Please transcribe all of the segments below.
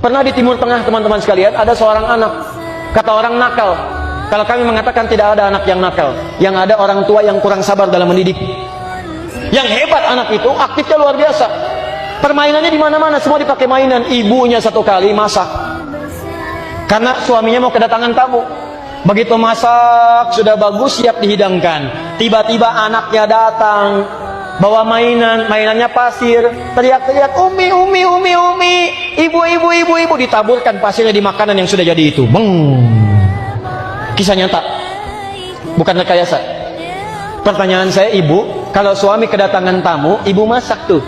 Pernah di Timur Tengah, teman-teman sekalian, ada seorang anak, kata orang nakal. Kalau kami mengatakan tidak ada anak yang nakal, yang ada orang tua yang kurang sabar dalam mendidik. Yang hebat anak itu, aktifnya luar biasa. Permainannya di mana-mana, semua dipakai mainan. Ibunya satu kali masak, karena suaminya mau kedatangan tamu. Begitu masak, sudah bagus, siap dihidangkan. Tiba-tiba anaknya datang, bawa mainan, mainannya pasir, teriak-teriak, "Umi, umi, umi, umi, ibu, ibu, ibu, ibu." Ditaburkan pasirnya di makanan yang sudah jadi itu. Beng. Kisah nyata, bukan rekayasa. Pertanyaan saya, ibu, kalau suami kedatangan tamu, ibu masak tuh.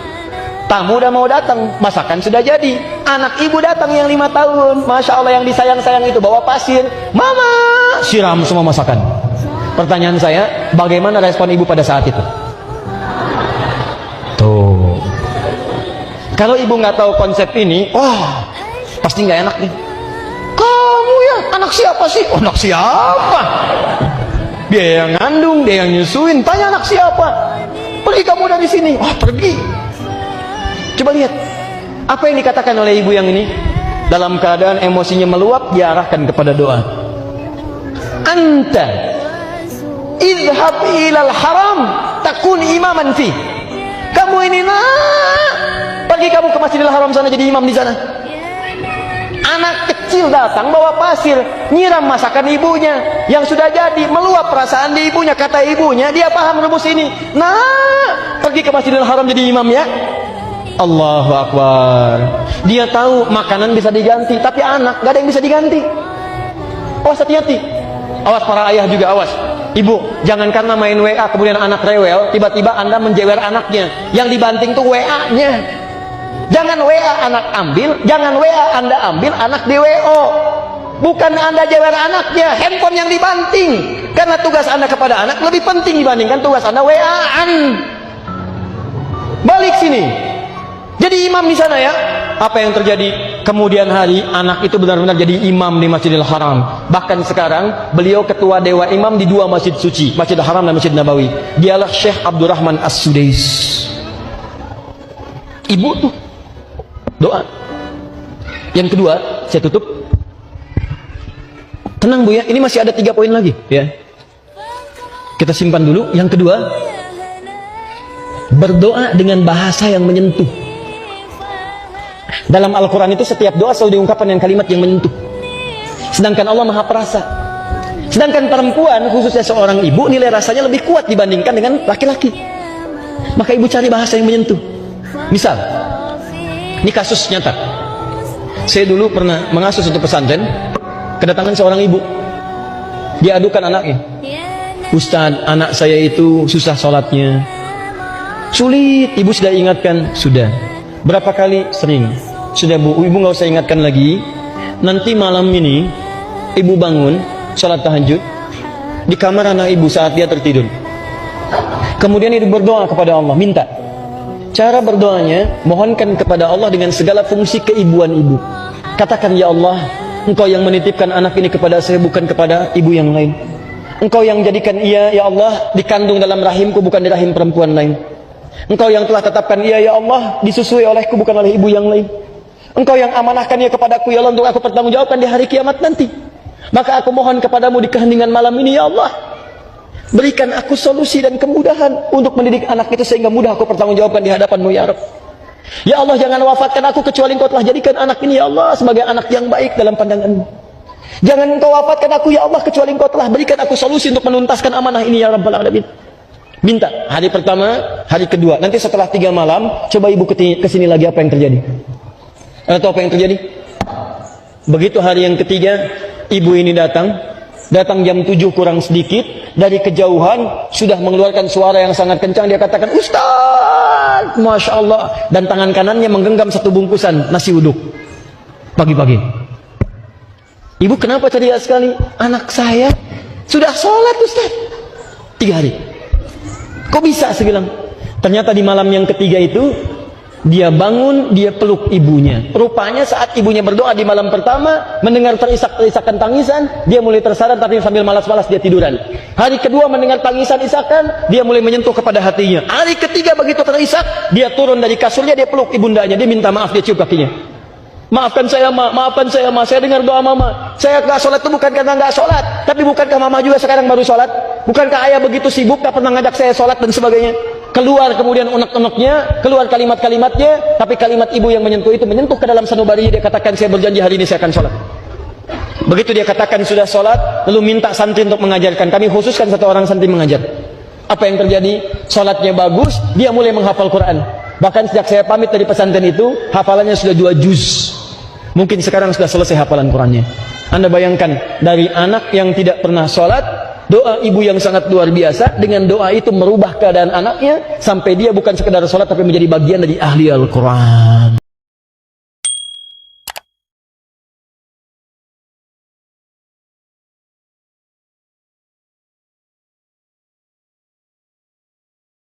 Tamu udah mau datang, masakan sudah jadi. Anak ibu datang yang 5 tahun, Masya Allah, yang disayang-sayang itu, bawa pasir. "Mama," siram semua masakan. Pertanyaan saya, bagaimana respon ibu pada saat itu? Tuh. Kalau ibu nggak tahu konsep ini, wah, pasti nggak enak nih. "Kamu ya, anak siapa sih?" "Oh, anak siapa? Dia yang ngandung, dia yang nyusuin. Tanya anak siapa. Pergi kamu dari sini." "Oh, pergi." Coba lihat, apa yang dikatakan oleh ibu yang ini? Dalam keadaan emosinya meluap, diarahkan kepada doa. "Anta idhab ilal haram takun imaman fi." Kamu ini pergi kamu ke Masjidil Haram sana, jadi imam di sana. Anak kecil datang bawa pasir, nyiram masakan ibunya yang sudah jadi, meluap perasaan di ibunya. Kata ibunya, dia paham rumus ini. Pergi ke Masjidil Haram jadi imam ya. Allahu Akbar. Dia tahu makanan bisa diganti, tapi anak gak ada yang bisa diganti. Awas, hati-hati. Awas para ayah juga, awas. Ibu, jangan karena main WA kemudian anak rewel, tiba-tiba Anda menjewer anaknya. Yang dibanting tuh WA-nya. Jangan WA anak ambil, jangan WA Anda ambil, anak di WO. Bukan Anda jewer anaknya, handphone yang dibanting. Karena tugas Anda kepada anak lebih penting dibandingkan tugas Anda WA-an. Balik sini. Jadi imam di sana ya. Apa yang terjadi? Kemudian hari anak itu benar-benar jadi imam di Masjidil Haram. Bahkan sekarang beliau ketua dewa imam di 2 masjid suci, Masjidil Haram dan Masjid Nabawi. Dialah Syekh Abdurrahman As-Sudais. Ibu tuh doa. Yang kedua, saya tutup. Tenang Bu ya, ini masih ada 3 poin lagi ya. Kita simpan dulu. Yang kedua, berdoa dengan bahasa yang menyentuh. Dalam Al-Quran itu setiap doa selalu diungkapkan dengan kalimat yang menyentuh. Sedangkan Allah Maha Perasa. Sedangkan perempuan, khususnya seorang ibu, nilai rasanya lebih kuat dibandingkan dengan laki-laki. Maka ibu cari bahasa yang menyentuh. Misal, ini kasus nyata. Saya dulu pernah mengasuh satu pesantren, kedatangan seorang ibu. Dia adukan anaknya. "Ustaz, anak saya itu susah sholatnya. Sulit." Ibu sudah ingatkan, sudah. Berapa kali? Sering. Sudah Bu, ibu nggak usah ingatkan lagi. Nanti malam ini ibu bangun sholat tahajud di kamar anak ibu saat dia tertidur. Kemudian ibu berdoa kepada Allah, minta. Cara berdoanya, mohonkan kepada Allah dengan segala fungsi keibuan ibu. Katakan, "Ya Allah, Engkau yang menitipkan anak ini kepada saya, bukan kepada ibu yang lain. Engkau yang jadikan ia, ya Allah, dikandung dalam rahimku, bukan di rahim perempuan lain. Engkau yang telah tetapkan ia, ya Allah, disusui olehku, bukan oleh ibu yang lain. Engkau yang amanahkan ia kepadaku, ya Allah, untuk aku pertanggungjawabkan di hari kiamat nanti. Maka aku mohon kepadamu di keheningan malam ini, ya Allah, berikan aku solusi dan kemudahan untuk mendidik anak itu sehingga mudah aku pertanggungjawabkan di hadapanmu, ya Rabb. Ya Allah, jangan wafatkan aku kecuali Engkau telah jadikan anak ini, ya Allah, sebagai anak yang baik dalam pandanganmu. Jangan Engkau wafatkan aku, ya Allah, kecuali Engkau telah berikan aku solusi untuk menuntaskan amanah ini, ya Rabbal Alamin." Minta hari pertama, hari kedua. Nanti setelah 3 malam, coba ibu kesini lagi, apa yang terjadi? Atau apa yang terjadi? Begitu hari yang ketiga, ibu ini datang jam 7 kurang sedikit. Dari kejauhan sudah mengeluarkan suara yang sangat kencang. Dia katakan, "Ustaz, Masya Allah." Dan tangan kanannya menggenggam 1 bungkusan nasi uduk. Pagi-pagi. "Ibu kenapa ceria sekali?" "Anak saya sudah sholat, Ustaz, 3 hari." "Kok bisa?" saya bilang. Ternyata di malam yang ketiga itu dia bangun, dia peluk ibunya. Rupanya saat ibunya berdoa di malam pertama, mendengar terisak-terisakan tangisan, dia mulai tersadar, tapi sambil malas-malas dia tiduran. Hari kedua mendengar tangisan-isakan, dia mulai menyentuh kepada hatinya. Hari ketiga begitu terisak, dia turun dari kasurnya, dia peluk ibundanya, dia minta maaf, dia cium kakinya. Maafkan saya ma, maafkan saya ma, saya dengar doa mama. Saya gak sholat itu bukan karena gak sholat, tapi bukankah mama juga sekarang baru sholat? Bukankah ayah begitu sibuk gak pernah ngajak saya sholat dan sebagainya? Keluar kemudian unek-uneknya, keluar kalimat-kalimatnya, tapi kalimat ibu yang menyentuh itu menyentuh ke dalam sanubarinya. Dia katakan, saya berjanji hari ini saya akan sholat. Begitu dia katakan sudah sholat, lalu minta santri untuk mengajarkan. Kami khususkan satu orang santri mengajar. Apa yang terjadi? Sholatnya bagus, dia mulai menghafal Quran. Bahkan sejak saya pamit dari pesantren itu, hafalannya sudah 2 juz. Mungkin sekarang sudah selesai hafalan Qurannya. Anda bayangkan, dari anak yang tidak pernah sholat, doa ibu yang sangat luar biasa, dengan doa itu merubah keadaan anaknya, sampai dia bukan sekedar sholat, tapi menjadi bagian dari ahli Al-Quran.